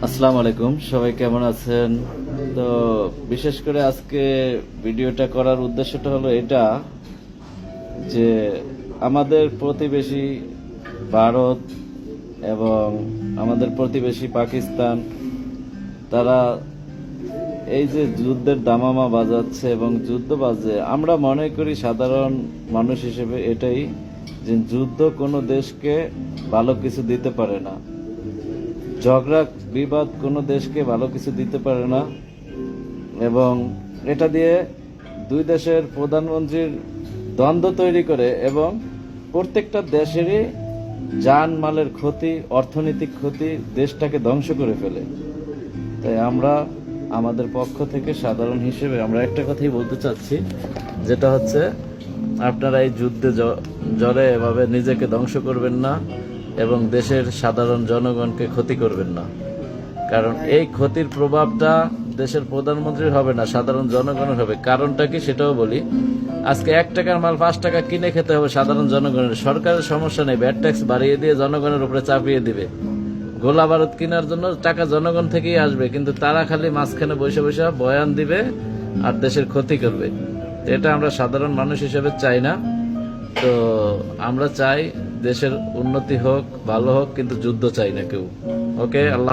আসসালামু আলাইকুম, সবাই কেমন আছেন? তো বিশেষ করে আজকে ভিডিওটা করার উদ্দেশ্যটা হলো এটা যে আমাদের প্রতিবেশী ভারত এবং আমাদের প্রতিবেশী পাকিস্তান, তারা এই যে যুদ্ধের দামামা বাজাচ্ছে এবং যুদ্ধ বাজে, আমরা মনে করি সাধারণ মানুষ হিসেবে এটাই যে যুদ্ধ কোনো দেশকে ভালো কিছু দিতে পারে না। ঝগড়া বিবাদ কোনো দেশকে ভালো কিছু দিতে পারে না। এবং এটা দিয়ে দুই দেশের প্রধানমন্ত্রীর দ্বন্দ্ব তৈরি করে এবং প্রত্যেকটা দেশেরই জানমালের ক্ষতি, অর্থনৈতিক ক্ষতি, দেশটাকে ধ্বংস করে ফেলে। তাই আমরা আমাদের পক্ষ থেকে সাধারণ হিসেবে আমরা একটা কথাই বলতে চাচ্ছি, যেটা হচ্ছে আপনারা এই যুদ্ধে জড়ে এভাবে নিজেকে ধ্বংস করবেন না এবং দেশের সাধারণ জনগণকে ক্ষতি করবেন না। কারণ এই ক্ষতির প্রভাবটা দেশের প্রধানমন্ত্রীর হবে না, সাধারণ জনগণের হবে। কারণটা কি সেটাও বলি। আজকে 1 টাকার মাল 5 টাকা কিনে খেতে হবে সাধারণ জনগণের। সরকারের সমস্যা নেই, ভ্যাট ট্যাক্স বাড়িয়ে দিয়ে জনগণের উপরে চাপিয়ে দিবে। গোলা বারুদ কেনার জন্য টাকা জনগণ থেকেই আসবে, কিন্তু তারা খালি মাঝখানে বসে বসে বয়ান দিবে আর দেশের ক্ষতি করবে। এটা আমরা সাধারণ মানুষ হিসেবে চাই না। তো আমরা চাই দেশের উন্নতি হোক, ভালো হোক, কিন্তু যুদ্ধ চাই না কেউ। ওকে, আল্লাহ।